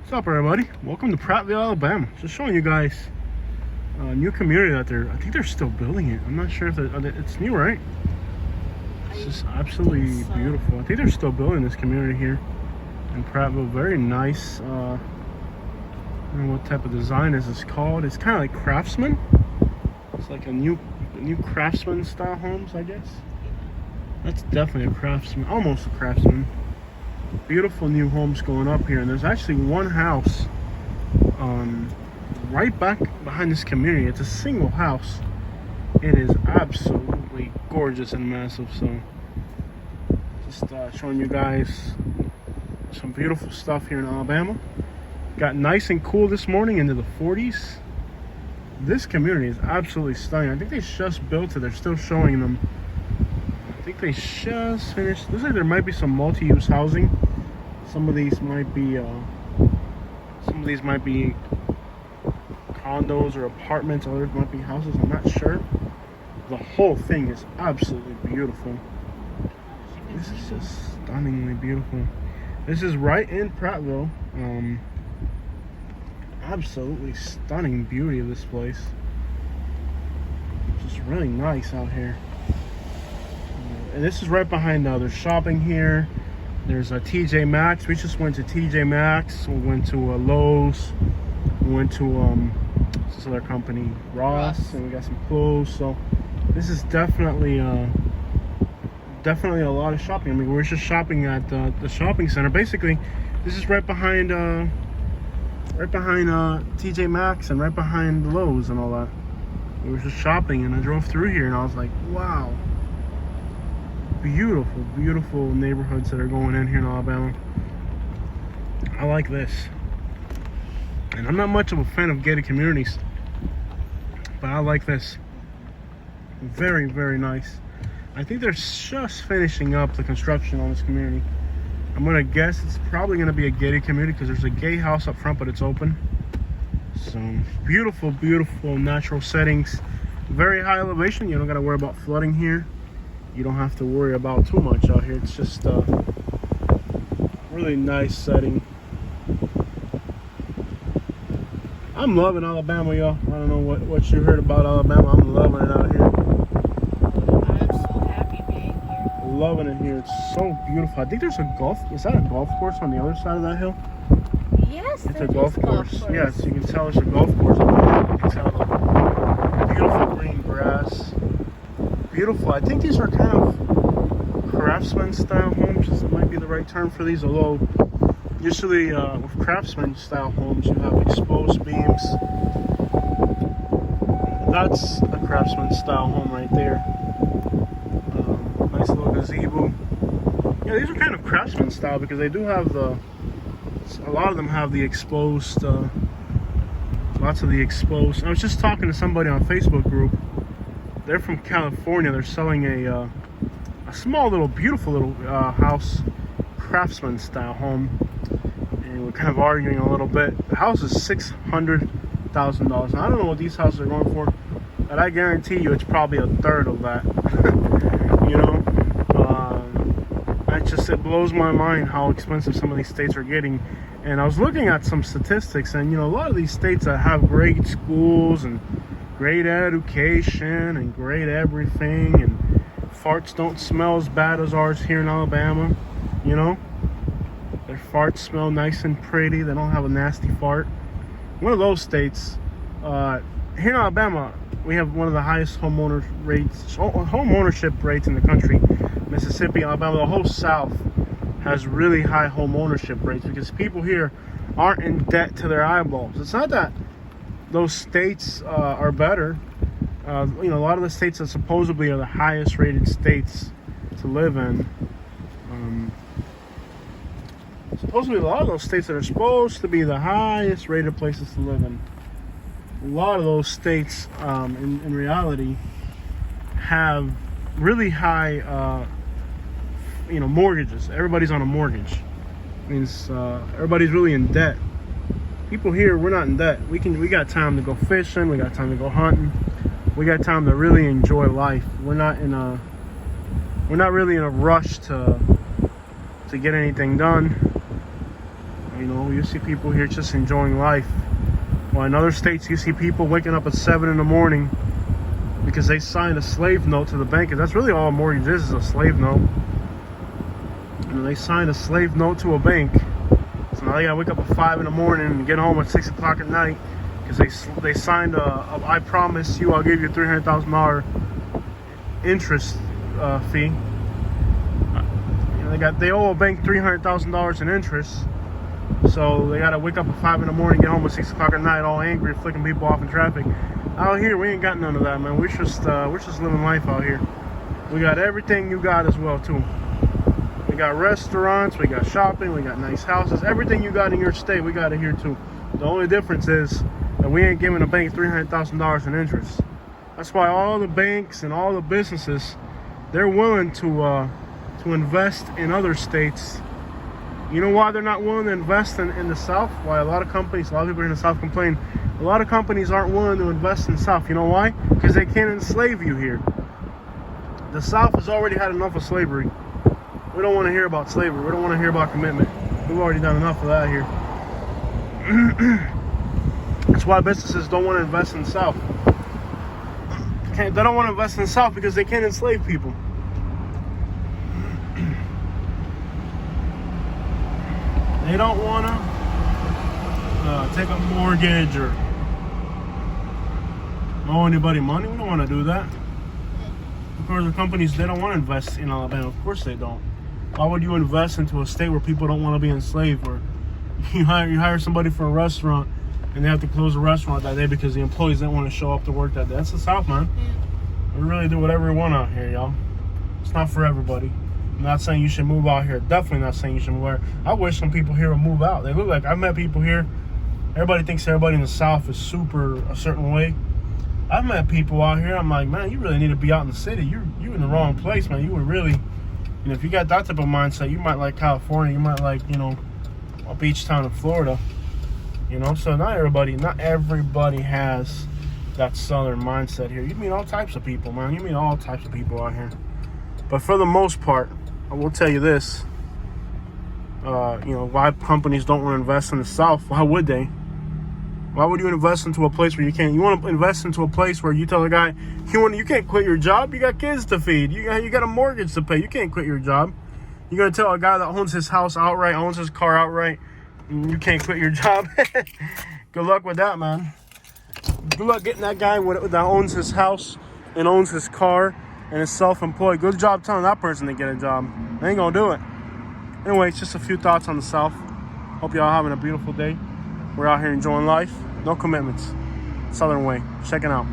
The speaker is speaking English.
What's up, everybody? Welcome to Prattville, Alabama. Just showing you guys a new community that I think they're still building it. I'm not sure if it's new, right? It's just absolutely beautiful. I think they're still building this community here in Prattville. Very nice. I don't know what type of design is this called. It's kind of like Craftsman. It's like a new Craftsman Style Homes, I guess. That's definitely a Craftsman, almost a Craftsman. Beautiful new homes going up here, and there's actually one house right back behind this community. It's a single house. It is absolutely gorgeous and massive. So just showing you guys some beautiful stuff here in Alabama. Got nice and cool this morning into the 40s. This community is absolutely stunning. I think they just built it. They're still showing them. I think they just finished. Looks like there might be some multi-use housing. Some of these might be condos or apartments. Others might be houses. I'm not sure. The whole thing is absolutely beautiful. This is just stunningly beautiful. This is right in Prattville. Absolutely stunning beauty of this place. Just really nice out here. And this is right behind there's shopping here. There's a TJ Maxx. We just went to TJ Maxx. We went to Lowe's. We went to this other company, Ross, and we got some clothes. So this is definitely a lot of shopping. I mean, we're just shopping at the shopping center. Basically, this is right behind TJ Maxx and right behind Lowe's and all that. We were just shopping, and I drove through here, and I was like, wow. Beautiful, beautiful neighborhoods that are going in here in Alabama. I like this. And I'm not much of a fan of gated communities, but I like this. Very, very nice. I think they're just finishing up the construction on this community. I'm gonna guess it's probably gonna be a gated community because there's a gay house up front, but it's open. So beautiful, beautiful natural settings. Very high elevation. You don't gotta worry about flooding here. You don't have to worry about too much out here. It's just a really nice setting. I'm loving Alabama, y'all. I don't know what you heard about Alabama. I'm loving it out here. I'm so happy being here. Loving it here. It's so beautiful. I think there's a golf. Is that a golf course on the other side of that hill? Yes, it's a golf course. Yes, you can tell it's a golf course. You can tell the beautiful green grass. Beautiful. I think these are kind of Craftsman Style Homes. This might be the right term for these, although usually with Craftsman Style Homes you have exposed beams. That's a Craftsman Style Home right there. Nice little gazebo. Yeah, these are kind of Craftsman Style because they do have a lot of them have the exposed, lots of the exposed. I was just talking to somebody on a Facebook group. They're from California. They're selling a small little, beautiful little house, Craftsman Style Home. And we're kind of arguing a little bit. The house is $600,000. I don't know what these houses are going for, but I guarantee you it's probably a third of that. You know, it blows my mind how expensive some of these states are getting. And I was looking at some statistics, and you know, a lot of these states that have great schools and great education and great everything, and farts don't smell as bad as ours here in Alabama. You know, their farts smell nice and pretty. They don't have a nasty fart. One of those states, here in Alabama, we have one of the highest home ownership rates in the country. Mississippi, Alabama, the whole South has really high home ownership rates because people here aren't in debt to their eyeballs. It's not that those states are better. You know, a lot of the states that supposedly are the highest rated states to live in, supposedly a lot of those states that are supposed to be the highest rated places to live in, a lot of those states in reality have really high you know, mortgages. Everybody's on a mortgage. It means everybody's really in debt. People here, we're not in debt. We got time to go fishing. We got time to go hunting. We got time to really enjoy life. We're not really in a rush to get anything done. You know, you see people here just enjoying life. While in other states, you see people waking up at 7 in the morning because they signed a slave note to the bank. And that's really all a mortgage is a slave note. And they signed a slave note to a bank. So now they gotta wake up at 5 in the morning and get home at 6 o'clock at night because they signed a I promise you I'll give you $300,000 interest fee. They owe a bank $300,000 in interest. So they gotta wake up at 5 in the morning, get home at 6 o'clock at night, all angry, flicking people off in traffic. Out here, we ain't got none of that, man. We're just living life out here. We got everything you got as well too. We got restaurants, we got shopping, we got nice houses. Everything you got in your state, we got it here too. The only difference is that we ain't giving a bank $300,000 in interest. That's why all the banks and all the businesses, they're willing to invest in other states. You know why they're not willing to invest in the South? Why a lot of companies, a lot of people in the South complain, a lot of companies aren't willing to invest in the South. You know why? Because they can't enslave you here. The South has already had enough of slavery. We don't want to hear about slavery. We don't want to hear about commitment. We've already done enough of that here. That's why businesses don't want to invest in the South. They don't want to invest in the South because they can't enslave people. They don't want to take a mortgage or owe anybody money. We don't want to do that. Of course, the companies, they don't want to invest in Alabama. Of course they don't. Why would you invest into a state where people don't want to be enslaved? Or you hire somebody for a restaurant and they have to close the restaurant that day because the employees didn't want to show up to work that day. That's the South, man. We really do whatever we want out here, y'all. It's not for everybody. I'm not saying you should move out here. Definitely not saying you should move out here. I wish some people here would move out. They look like, I've met people here. Everybody thinks everybody in the South is super a certain way. I've met people out here. I'm like, man, you really need to be out in the city. You're in the wrong place, man. You would really, if you got that type of mindset, you might like California. You might like, a beach town in Florida. So not everybody has that southern mindset here. You meet all types of people, man. You meet all types of people out here. But for the most part, I will tell you this. Why companies don't want to invest in the South? Why would they? Why would you invest into a place where you can't? You want to invest into a place where you tell a guy, you can't quit your job. You got kids to feed. You got a mortgage to pay. You can't quit your job. You're going to tell a guy that owns his house outright, owns his car outright, you can't quit your job. Good luck with that, man. Good luck getting that guy that owns his house and owns his car and is self-employed. Good job telling that person to get a job. They ain't going to do it. Anyway, it's just a few thoughts on the South. Hope y'all having a beautiful day. We're out here enjoying life. No commitments. Southern way. Checking out.